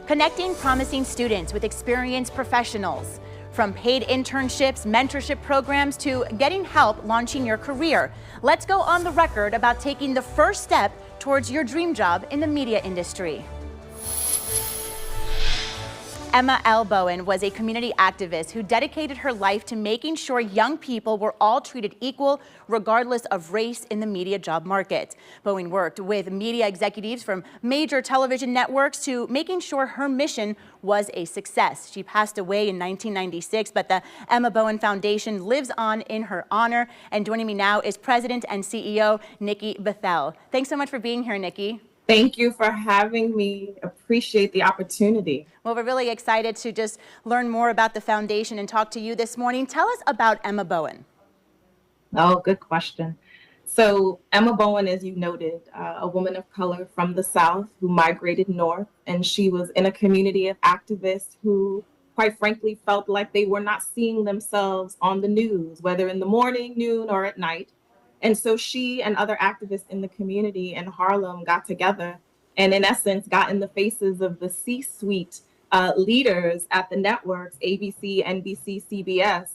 connecting promising students with experienced professionals. From paid internships, mentorship programs, to getting help launching your career. Let's go on the record about taking the first step towards your dream job in the media industry. Emma L. Bowen was a community activist who dedicated her life to making sure young people were all treated equal, regardless of race, in the media job market. Bowen worked with media executives from major television networks to making sure her mission was a success. She passed away in 1996, but the Emma Bowen Foundation lives on in her honor. And joining me now is President and CEO Nikki Bethel. Thanks so much for being here, Nikki. Thank you for having me. Appreciate the opportunity. Well, we're really excited to just learn more about the foundation and talk to you this morning. Tell us about Emma Bowen. Oh, good question. So Emma Bowen, as you noted, a woman of color from the South who migrated north, and she was in a community of activists who, quite frankly, felt like they were not seeing themselves on the news, whether in the morning, noon, or at night. And so she and other activists in the community in Harlem got together and, in essence, got in the faces of the C-suite leaders at the networks, ABC, NBC, CBS.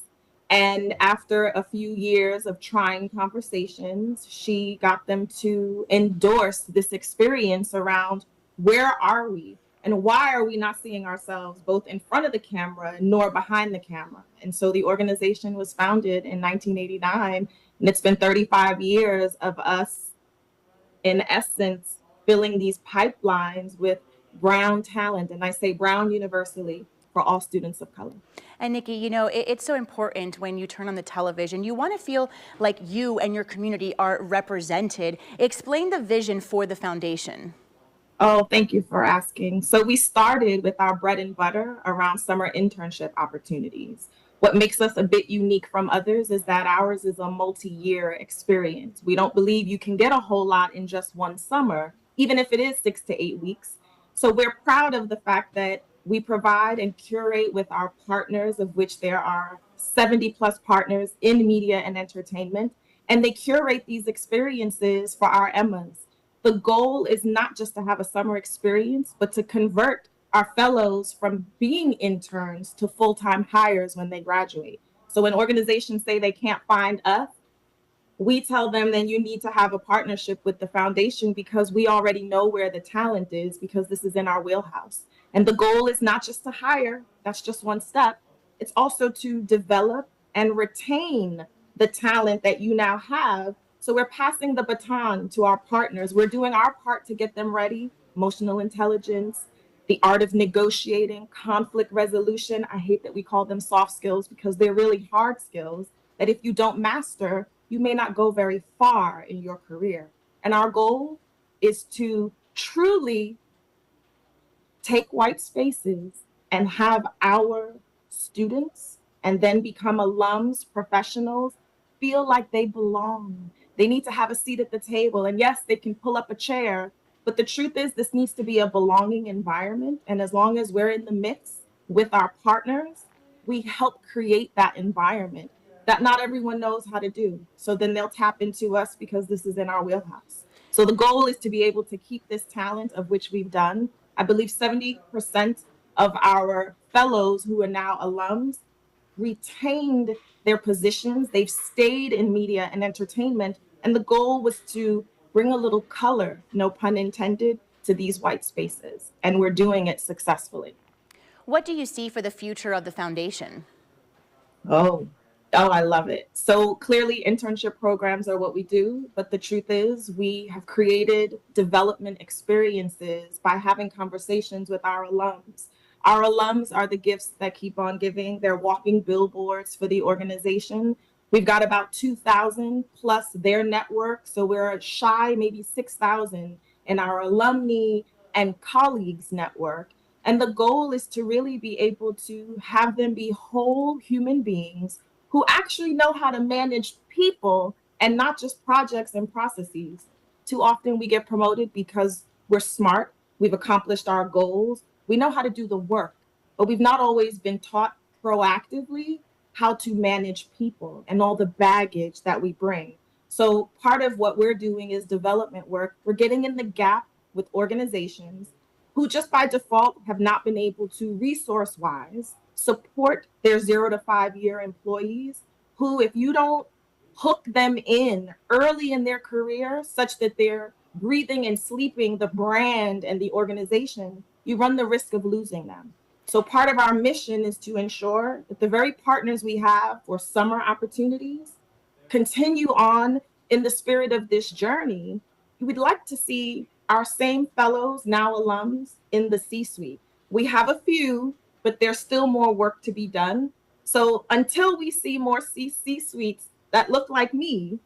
And after a few years of trying conversations, she got them to endorse this experience around where are we and why are we not seeing ourselves both in front of the camera nor behind the camera. And so the organization was founded in 1989. And it's been 35 years of us, in essence, filling these pipelines with brown talent. And I say brown universally for all students of color. And Nikki, you know, it's so important when you turn on the television. You want to feel like you and your community are represented. Explain the vision for the foundation. Oh, thank you for asking. So we started with our bread and butter around summer internship opportunities. What makes us a bit unique from others is that ours is a multi-year experience. We don't believe you can get a whole lot in just one summer, even if it is 6 to 8 weeks. So we're proud of the fact that we provide and curate with our partners, of which there are 70 plus partners in media and entertainment, and they curate these experiences for our Emmas. The goal is not just to have a summer experience, but to convert our fellows from being interns to full-time hires when they graduate. So when organizations say they can't find us, we tell them then you need to have a partnership with the foundation because we already know where the talent is because this is in our wheelhouse. And the goal is not just to hire, that's just one step. It's also to develop and retain the talent that you now have. So we're passing the baton to our partners. We're doing our part to get them ready, emotional intelligence, the art of negotiating, conflict resolution. I hate that we call them soft skills because they're really hard skills that if you don't master, you may not go very far in your career. And our goal is to truly take white spaces and have our students and then become alums, professionals, feel like they belong. They need to have a seat at the table. And yes, they can pull up a chair, but the truth is this needs to be a belonging environment. And as long as we're in the mix with our partners, we help create that environment that not everyone knows how to do. So then they'll tap into us because this is in our wheelhouse. So the goal is to be able to keep this talent, of which we've done. I believe 70% of our fellows who are now alums retained their positions. They've stayed in media and entertainment. And the goal was to bring a little color, no pun intended, to these white spaces. And we're doing it successfully. What do you see for the future of the foundation? Oh, I love it. So clearly internship programs are what we do, but the truth is we have created development experiences by having conversations with our alums. Our alums are the gifts that keep on giving. They're walking billboards for the organization. We've got about 2,000 plus their network. So we're shy, maybe 6,000 in our alumni and colleagues network. And the goal is to really be able to have them be whole human beings who actually know how to manage people and not just projects and processes. Too often we get promoted because we're smart, we've accomplished our goals, we know how to do the work, but we've not always been taught proactively how to manage people and all the baggage that we bring. So part of what we're doing is development work. We're getting in the gap with organizations who just by default have not been able to resource-wise support their 0 to 5 year employees, who if you don't hook them in early in their career such that they're breathing and sleeping the brand and the organization, you run the risk of losing them. So part of our mission is to ensure that the very partners we have for summer opportunities continue on in the spirit of this journey. We'd like to see our same fellows, now alums, in the C-suite. We have a few, but there's still more work to be done. So until we see more C-suites that look like me,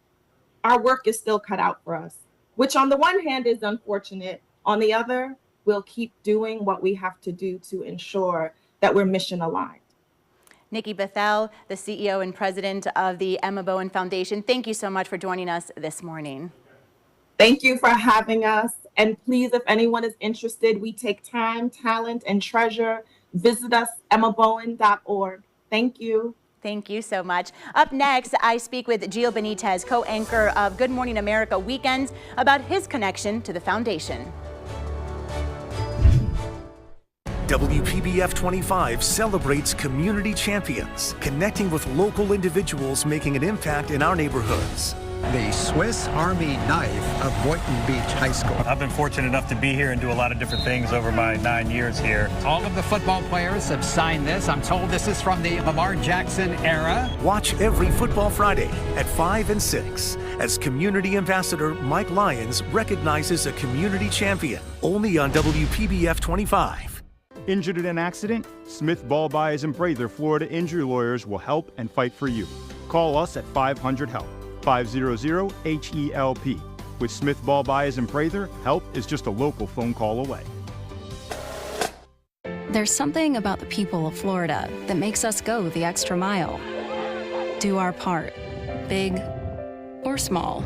our work is still cut out for us, which on the one hand is unfortunate. On the other, we'll keep doing what we have to do to ensure that we're mission aligned. Nikki Bethel, the CEO and president of the Emma Bowen Foundation, thank you so much for joining us this morning. Thank you for having us. And please, if anyone is interested, we take time, talent, and treasure. Visit us, emmabowen.org. Thank you. Thank you so much. Up next, I speak with Gio Benitez, co-anchor of Good Morning America Weekends, about his connection to the foundation. WPBF 25 celebrates community champions, connecting with local individuals making an impact in our neighborhoods. The Swiss Army knife of Boynton Beach High School. I've been fortunate enough to be here and do a lot of different things over my 9 years here. All of the football players have signed this. I'm told this is from the Lamar Jackson era. Watch every Football Friday at 5 and 6 as Community Ambassador Mike Lyons recognizes a community champion, only on WPBF 25. Injured in an accident? Smith Ball Buyers and Prather Florida Injury Lawyers will help and fight for you. Call us at 500-HELP, 500-HELP. With Smith Ball Buyers and Prather, help is just a local phone call away. There's something about the people of Florida that makes us go the extra mile. Do our part, big or small.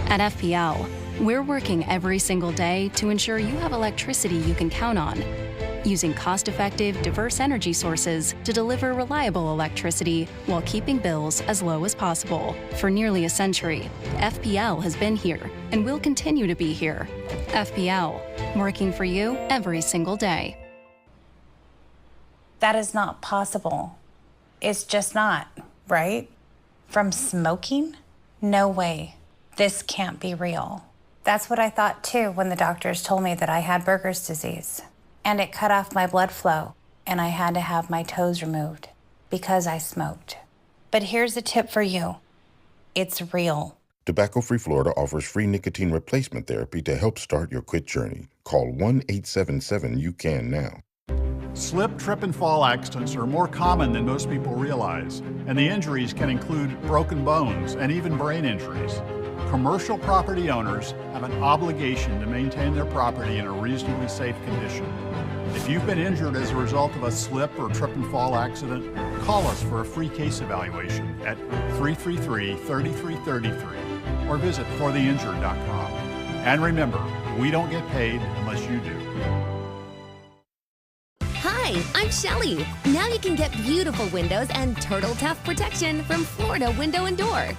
At FPL, we're working every single day to ensure you have electricity you can count on, using cost-effective, diverse energy sources to deliver reliable electricity while keeping bills as low as possible. For nearly a century, FPL has been here and will continue to be here. FPL, working for you every single day. That is not possible. It's just not, right? From smoking? No way. This can't be real. That's what I thought too when the doctors told me that I had Berger's disease. And it cut off my blood flow, and I had to have my toes removed because I smoked. But here's a tip for you. It's real. Tobacco Free Florida offers free nicotine replacement therapy to help start your quit journey. Call 1-877-YOU-CAN now. Slip, trip, and fall accidents are more common than most people realize, and the injuries can include broken bones and even brain injuries. Commercial property owners have an obligation to maintain their property in a reasonably safe condition. If you've been injured as a result of a slip or trip and fall accident, call us for a free case evaluation at 333-3333 or visit fortheinjured.com. And remember, we don't get paid unless you do. Hi, I'm Shelly. Now you can get beautiful windows and Turtle Tough protection from Florida Window and Door.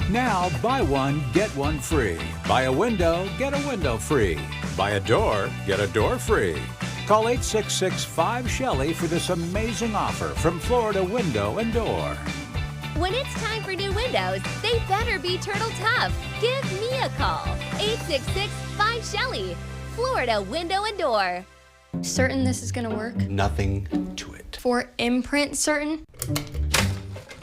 Now, buy one, get one free. Buy a window, get a window free. Buy a door, get a door free. Call 866-5-SHELLY for this amazing offer from Florida Window and Door. When it's time for new windows, they better be Turtle Tough. Give me a call. 866-5-SHELLY. Florida Window and Door. Certain this is gonna work? Nothing to it. For Imprint certain?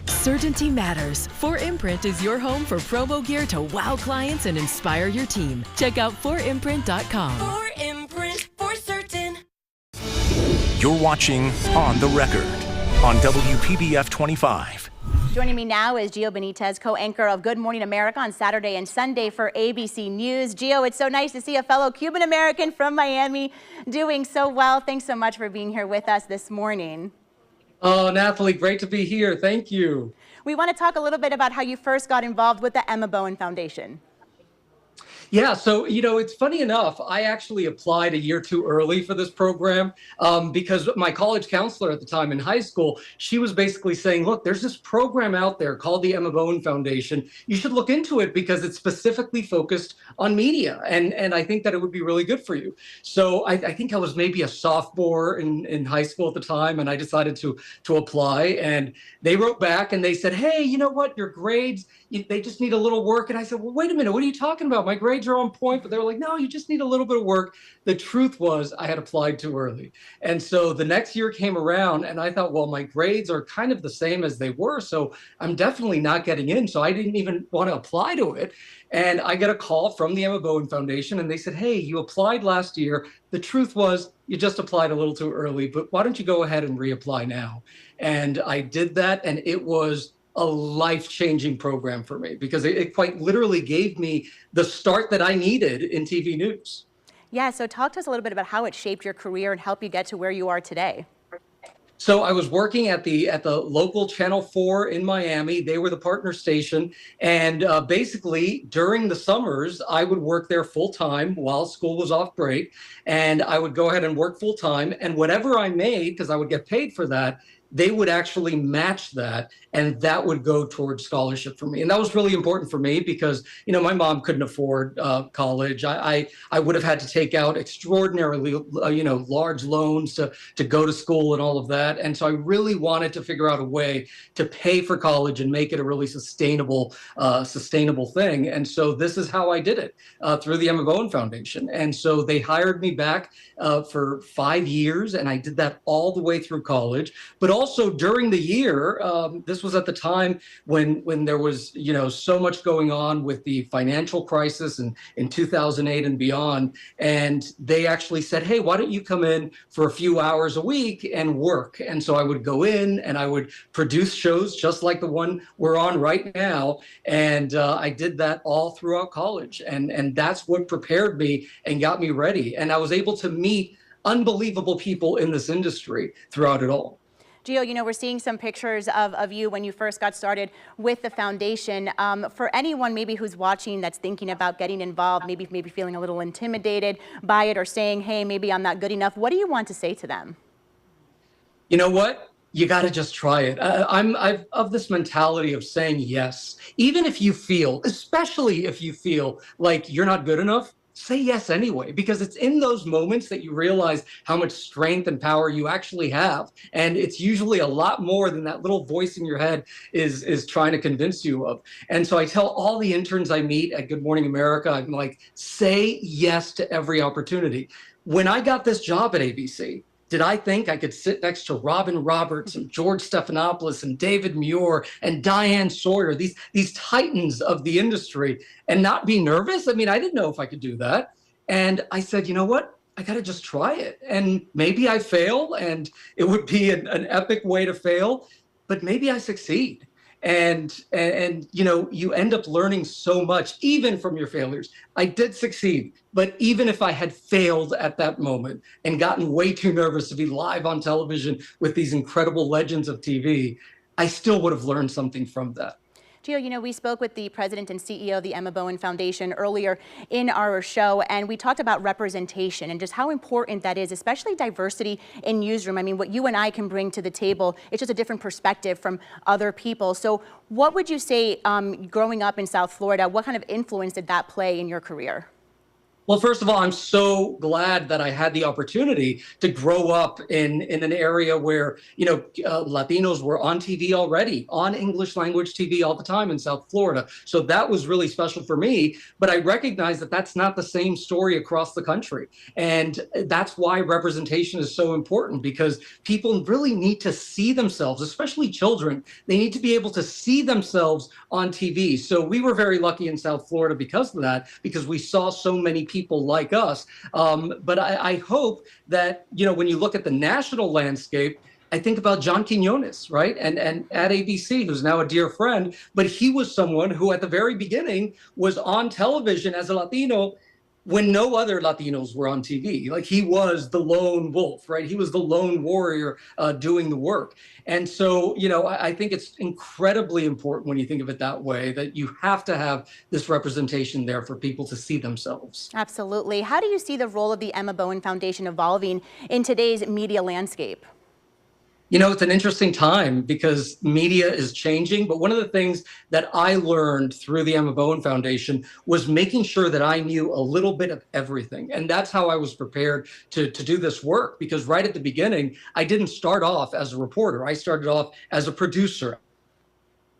Certainty matters. 4imprint is your home for promo gear to wow clients and inspire your team. Check out 4imprint.com. 4imprint, for certain. You're watching On the Record on WPBF 25. Joining me now is Gio Benitez, co-anchor of Good Morning America on Saturday and Sunday for ABC News. Gio, it's so nice to see a fellow Cuban American from Miami doing so well. Thanks so much for being here with us this morning. Oh, Natalie, great to be here. Thank you. We want to talk a little bit about how you first got involved with the Emma Bowen Foundation. Yeah, so it's funny enough. I actually applied a year too early for this program because my college counselor at the time in high school, she was basically saying, "Look, there's this program out there called the Emma Bowen Foundation. You should look into it because it's specifically focused on media, and I think that it would be really good for you." So I think I was maybe a sophomore in high school at the time, and I decided to apply. And they wrote back and they said, "Hey, you know what? Your grades, they just need a little work." And I said, "Well, wait a minute. What are you talking about? My grades are on point." But they were like, "No, you just need a little bit of work." The truth was I had applied too early. And so the next year came around and I thought, well, my grades are kind of the same as they were. So I'm definitely not getting in. So I didn't even want to apply to it. And I get a call from the Emma Bowen Foundation and they said, "Hey, you applied last year. The truth was you just applied a little too early, but why don't you go ahead and reapply now?" And I did that, and it was a life-changing program for me because it quite literally gave me the start that I needed in TV news. Yeah, so talk to us a little bit about how it shaped your career and helped you get to where you are today. So I was working at the local Channel 4 in Miami. They were the partner station. And basically, during the summers, I would work there full time while school was off break. And I would go ahead and work full time. And whatever I made, because I would get paid for that, they would actually match that, and that would go towards scholarship for me. And that was really important for me because, my mom couldn't afford college. I would have had to take out extraordinarily, large loans to go to school and all of that. And so I really wanted to figure out a way to pay for college and make it a really sustainable thing. And so this is how I did it through the Emma Bowen Foundation. And so they hired me back for 5 years, and I did that all the way through college. But also during the year, this was at the time when there was, so much going on with the financial crisis and in 2008 and beyond. And they actually said, "Hey, why don't you come in for a few hours a week and work?" And so I would go in and I would produce shows just like the one we're on right now. And I did that all throughout college. And that's what prepared me and got me ready. And I was able to meet unbelievable people in this industry throughout it all. Gio, we're seeing some pictures of you when you first got started with the foundation. For anyone maybe who's watching that's thinking about getting involved, maybe feeling a little intimidated by it or saying, "Hey, maybe I'm not good enough," what do you want to say to them? You know what? You got to just try it. I'm of this mentality of saying yes, even if you feel, especially if you feel like you're not good enough. Say yes anyway, because it's in those moments that you realize how much strength and power you actually have. And it's usually a lot more than that little voice in your head is trying to convince you of. And so I tell all the interns I meet at Good Morning America, I'm like, say yes to every opportunity. When I got this job at ABC, did I think I could sit next to Robin Roberts and George Stephanopoulos and David Muir and Diane Sawyer, these titans of the industry, and not be nervous? I mean, I didn't know if I could do that. And I said, you know what? I got to just try it. And maybe I fail, and it would be an epic way to fail, but maybe I succeed. And you end up learning so much, even from your failures. I did succeed, but even if I had failed at that moment and gotten way too nervous to be live on television with these incredible legends of TV, I still would have learned something from that. Gio, we spoke with the president and CEO of the Emma Bowen Foundation earlier in our show, and we talked about representation and just how important that is, especially diversity in newsroom. I mean, what you and I can bring to the table, it's just a different perspective from other people. So what would you say, growing up in South Florida, what kind of influence did that play in your career? Well, first of all, I'm so glad that I had the opportunity to grow up in an area where, Latinos were on TV already, on English language TV all the time in South Florida. So that was really special for me. But I recognize that that's not the same story across the country. And that's why representation is so important, because people really need to see themselves, especially children. They need to be able to see themselves on TV. So we were very lucky in South Florida because of that, because we saw so many people like us. But I hope that, when you look at the national landscape, I think about John Quinones, right? And at ABC, who's now a dear friend, but he was someone who at the very beginning was on television as a Latino when no other Latinos were on TV. Like, he was the lone wolf, right? He was the lone warrior doing the work. And so, you know, I think it's incredibly important when you think of it that way, that you have to have this representation there for people to see themselves. Absolutely. How do you see the role of the Emma Bowen Foundation evolving in today's media landscape? You know, it's an interesting time because media is changing, but one of the things that I learned through the Emma Bowen Foundation was making sure that I knew a little bit of everything. And that's how I was prepared to do this work, because right at the beginning, I didn't start off as a reporter. I started off as a producer.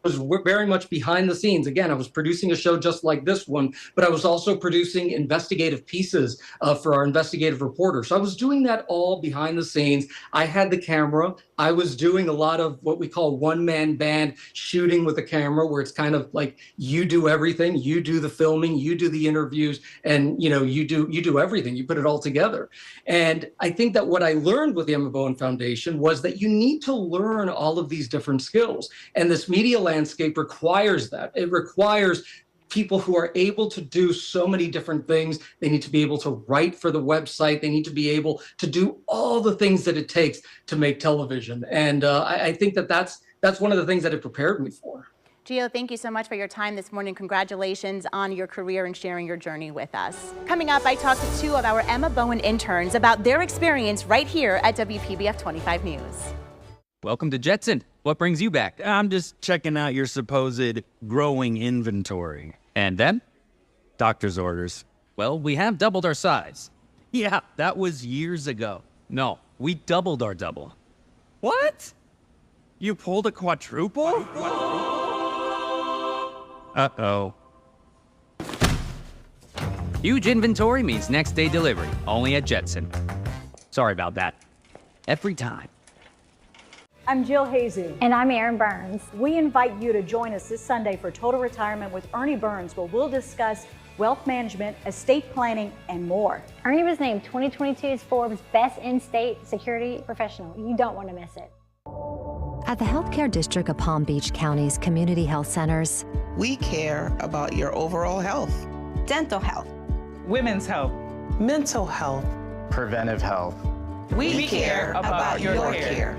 Was very much behind the scenes. Again, I was producing a show just like this one, but I was also producing investigative pieces for our investigative reporter. So I was doing that all behind the scenes. I had the camera. I was doing a lot of what we call one-man band shooting with a camera, where it's kind of like you do everything, you do the filming, you do the interviews, and you know, you do everything. You put it all together. And I think that what I learned with the Emma Bowen Foundation was that you need to learn all of these different skills, and this media landscape requires that. It requires people who are able to do so many different things. They need to be able to write for the website. They need to be able to do all the things that it takes to make television. And I think that that's one of the things that it prepared me for. Gio, thank you so much for your time this morning. Congratulations on your career and sharing your journey with us. Coming up, I talked to two of our Emma Bowen interns about their experience right here at WPBF 25 News. Welcome to Jetson. What brings you back? I'm just checking out your supposed growing inventory. And then? Doctor's orders. Well, we have doubled our size. Yeah, that was years ago. No, we doubled our double. What? You pulled a quadruple? Uh-oh. Huge inventory means next day delivery, only at Jetson. Sorry about that. Every time. I'm Jill Hazy. And I'm Erin Burns. We invite you to join us this Sunday for Total Retirement with Ernie Burns, where we'll discuss wealth management, estate planning, and more. Ernie was named 2022's Forbes Best In-State Security Professional. You don't want to miss it. At the Healthcare District of Palm Beach County's Community Health Centers, we care about your overall health, dental health, women's health, mental health, preventive health. We care about your care.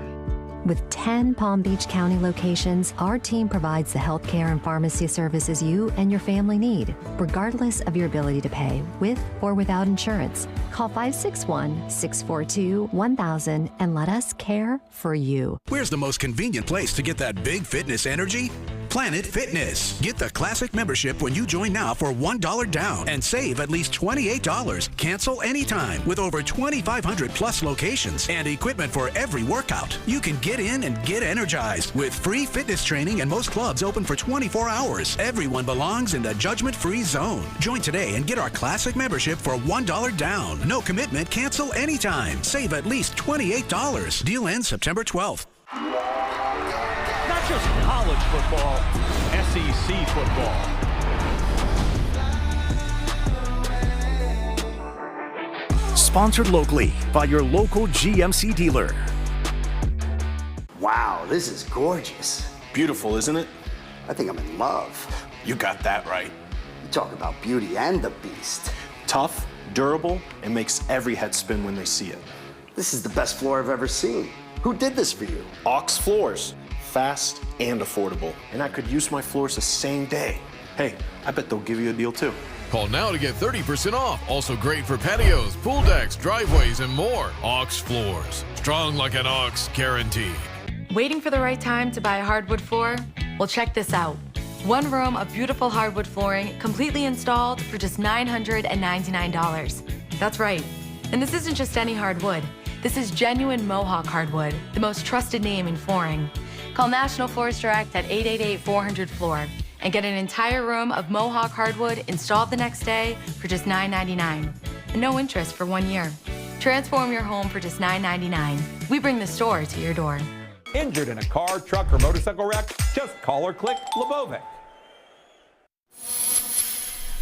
With 10 Palm Beach County locations, our team provides the healthcare and pharmacy services you and your family need, regardless of your ability to pay, with or without insurance. Call 561-642-1000 and let us care for you. Where's the most convenient place to get that big fitness energy? Planet Fitness. Get the classic membership when you join now for $1 down and save at least $28. Cancel anytime with over 2,500 plus locations and equipment for every workout. You can get in and get energized with free fitness training, and most clubs open for 24 hours. Everyone belongs in the judgment-free zone. Join today and get our classic membership for $1 down. No commitment, cancel anytime. Save at least $28. Deal ends September 12th. Not just college football, SEC football. Sponsored locally by your local GMC dealer. Wow, this is gorgeous. Beautiful, isn't it? I think I'm in love. You got that right. You talk about Beauty and the Beast. Tough, durable, and makes every head spin when they see it. This is the best floor I've ever seen. Who did this for you? Ox Floors. Fast and affordable. And I could use my floors the same day. Hey, I bet they'll give you a deal too. Call now to get 30% off. Also great for patios, pool decks, driveways, and more. Ox Floors. Strong like an ox, guaranteed. Waiting for the right time to buy a hardwood floor? Well, check this out. One room of beautiful hardwood flooring, completely installed for just $999. That's right. And this isn't just any hardwood. This is genuine Mohawk hardwood, the most trusted name in flooring. Call National Floors Direct at 888-400-FLOOR and get an entire room of Mohawk hardwood installed the next day for just $999. And no interest for 1 year. Transform your home for just $999. We bring the store to your door. Injured in a car, truck, or motorcycle wreck? Just call or click Lebovic.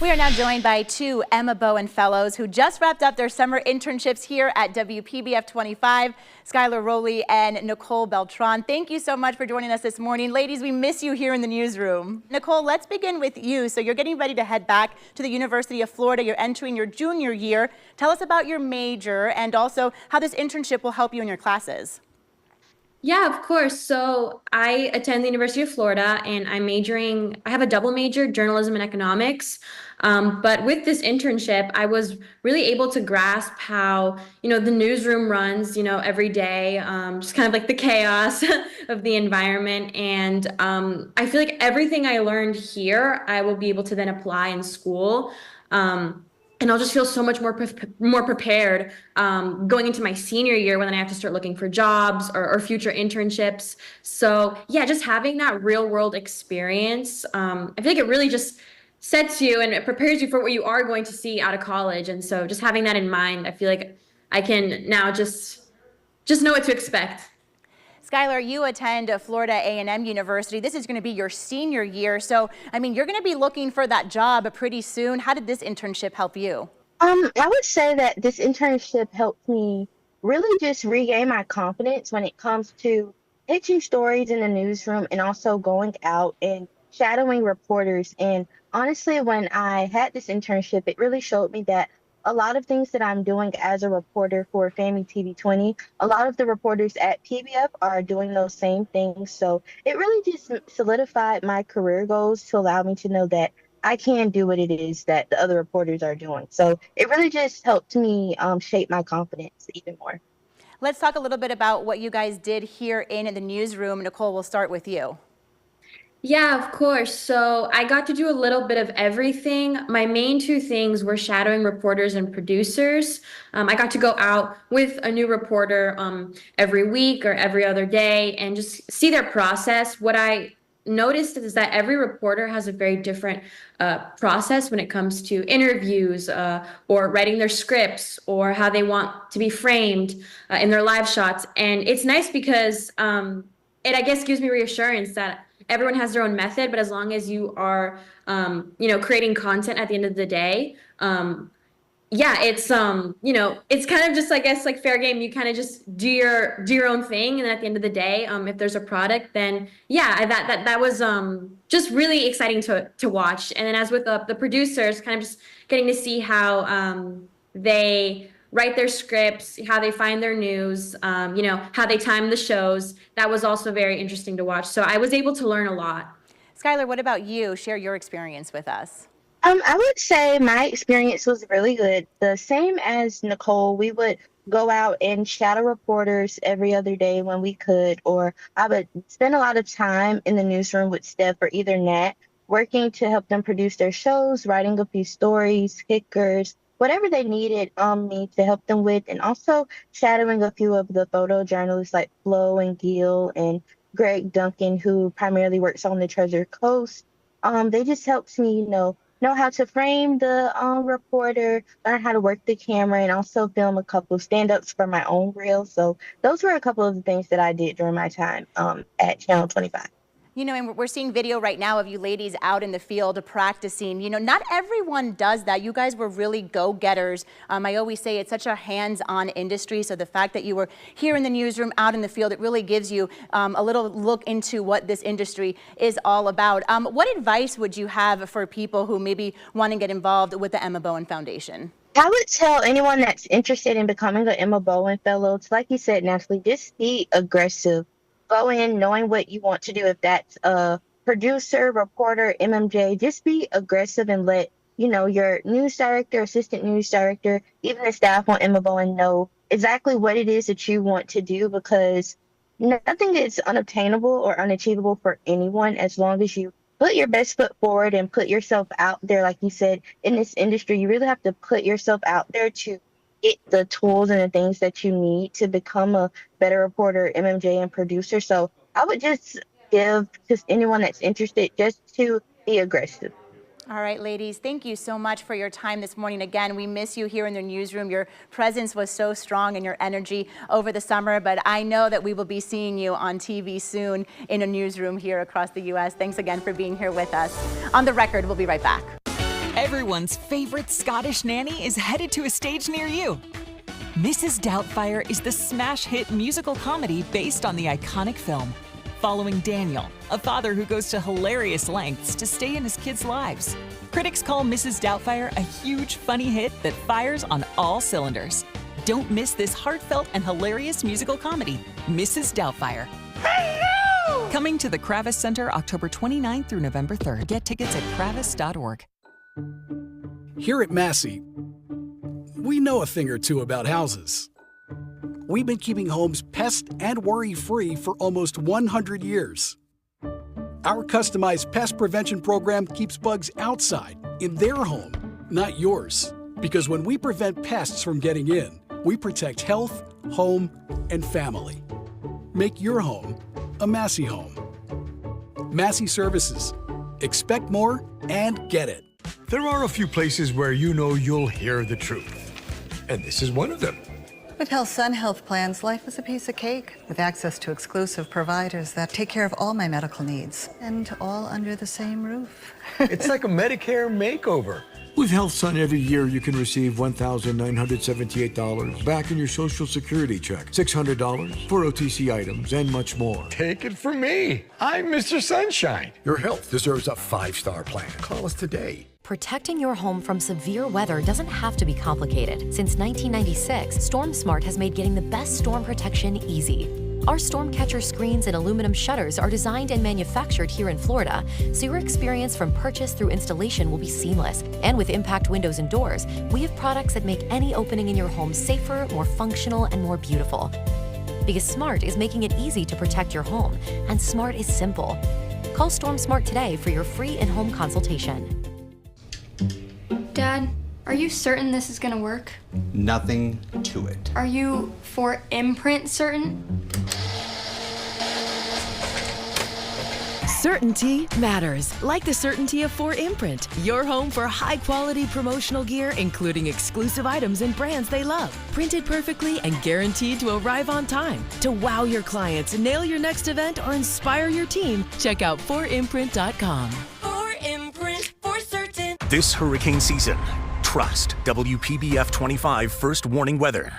We are now joined by two Emma Bowen Fellows who just wrapped up their summer internships here at WPBF 25, Skylar Rowley and Nicole Beltran. Thank you so much for joining us this morning. Ladies, we miss you here in the newsroom. Nicole, let's begin with you. So you're getting ready to head back to the University of Florida. You're entering your junior year. Tell us about your major and also how this internship will help you in your classes. Yeah, of course. So I attend the University of Florida and I have a double major, journalism and economics. But with this internship, I was really able to grasp how, the newsroom runs, every day, just kind of like the chaos of the environment. And I feel like everything I learned here, I will be able to then apply in school. And I'll just feel so much more prepared going into my senior year when I have to start looking for jobs or future internships. So yeah, just having that real world experience, I feel like it really just sets you and it prepares you for what you are going to see out of college. And so just having that in mind, I feel like I can now just know what to expect. Skylar, you attend Florida A&M University. This is going to be your senior year. So, you're going to be looking for that job pretty soon. How did this internship help you? I would say that this internship helped me really just regain my confidence when it comes to pitching stories in the newsroom and also going out and shadowing reporters. And honestly, when I had this internship, it really showed me that a lot of things that I'm doing as a reporter for FAMU TV 20, a lot of the reporters at PBF are doing those same things. So it really just solidified my career goals to allow me to know that I can do what it is that the other reporters are doing. So it really just helped me shape my confidence even more. Let's talk a little bit about what you guys did here in the newsroom. Nicole, we'll start with you. Yeah, of course. So I got to do a little bit of everything. My main two things were shadowing reporters and producers. I got to go out with a new reporter every week or every other day and just see their process. What I noticed is that every reporter has a very different process when it comes to interviews or writing their scripts or how they want to be framed in their live shots. And it's nice because it, I guess, gives me reassurance that everyone has their own method, but as long as you are, creating content at the end of the day, it's, it's kind of just, I guess, like fair game. You kind of just do your own thing. And then at the end of the day, if there's a product, then that was just really exciting to watch. And then as with the producers, kind of just getting to see how they write their scripts, how they find their news, how they time the shows. That was also very interesting to watch. So I was able to learn a lot. Skylar, what about you? Share your experience with us. I would say my experience was really good. The same as Nicole, we would go out and shadow reporters every other day when we could, or I would spend a lot of time in the newsroom with Steph or either Nat, working to help them produce their shows, writing a few stories, kickers, whatever they needed me to help them with, and also shadowing a few of the photojournalists like Flo and Gil and Greg Duncan, who primarily works on the Treasure Coast. They just helped me, know how to frame the reporter, learn how to work the camera, and also film a couple of stand-ups for my own reel. So those were a couple of the things that I did during my time at Channel 25. And we're seeing video right now of you ladies out in the field practicing. Not everyone does that. You guys were really go-getters. I always say it's such a hands-on industry, so the fact that you were here in the newsroom, out in the field, it really gives you a little look into what this industry is all about. What advice would you have for people who maybe want to get involved with the Emma Bowen Foundation? I would tell anyone that's interested in becoming an Emma Bowen Fellow, like you said, Natalie, just be aggressive. Go in knowing what you want to do. If that's a producer, reporter, MMJ, just be aggressive and let, your news director, assistant news director, even the staff on Emma Bowen know exactly what it is that you want to do, because nothing is unobtainable or unachievable for anyone as long as you put your best foot forward and put yourself out there. Like you said, in this industry, you really have to put yourself out there to get the tools and the things that you need to become a better reporter, MMJ, and producer. So I would just give just anyone that's interested just to be aggressive. All right, ladies, thank you so much for your time this morning. Again, we miss you here in the newsroom. Your presence was so strong and your energy over the summer, but I know that we will be seeing you on TV soon in a newsroom here across the U.S. Thanks again for being here with us. On the Record, we'll be right back. Everyone's favorite Scottish nanny is headed to a stage near you. Mrs. Doubtfire is the smash hit musical comedy based on the iconic film, following Daniel, a father who goes to hilarious lengths to stay in his kids' lives. Critics call Mrs. Doubtfire a huge, funny hit that fires on all cylinders. Don't miss this heartfelt and hilarious musical comedy, Mrs. Doubtfire. Hello! Coming to the Kravis Center October 29th through November 3rd. Get tickets at kravis.org. Here at Massey, we know a thing or two about houses. We've been keeping homes pest and worry-free for almost 100 years. Our customized pest prevention program keeps bugs outside, in their home, not yours. Because when we prevent pests from getting in, we protect health, home, and family. Make your home a Massey home. Massey Services. Expect more and get it. There are a few places where you know you'll hear the truth. And this is one of them. With HealthSun Health Plans, life is a piece of cake with access to exclusive providers that take care of all my medical needs and all under the same roof. It's like a Medicare makeover. With HealthSun, every year you can receive $1,978 back in your Social Security check, $600 for OTC items, and much more. Take it from me. I'm Mr. Sunshine. Your health deserves a 5-star plan. Call us today. Protecting your home from severe weather doesn't have to be complicated. Since 1996, StormSmart has made getting the best storm protection easy. Our storm catcher screens and aluminum shutters are designed and manufactured here in Florida, so your experience from purchase through installation will be seamless. And with impact windows and doors, we have products that make any opening in your home safer, more functional, and more beautiful. Because smart is making it easy to protect your home, and smart is simple. Call StormSmart today for your free in-home consultation. Dad, are you certain this is gonna work? Nothing to it. Are you for imprint certain? Certainty matters, like the certainty of 4imprint, your home for high-quality promotional gear, including exclusive items and brands they love. Printed perfectly and guaranteed to arrive on time. To wow your clients, nail your next event, or inspire your team, check out 4imprint.com. 4imprint for certain. This hurricane season, trust WPBF 25 First Warning Weather.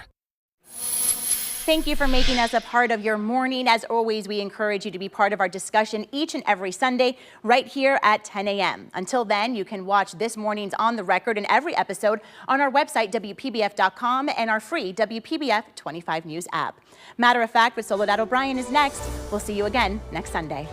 Thank you for making us a part of your morning. As always, we encourage you to be part of our discussion each and every Sunday right here at 10 a.m. Until then, you can watch this morning's On the Record and every episode on our website, WPBF.com, and our free WPBF 25 News app. Matter of Fact with Soledad O'Brien is next. We'll see you again next Sunday.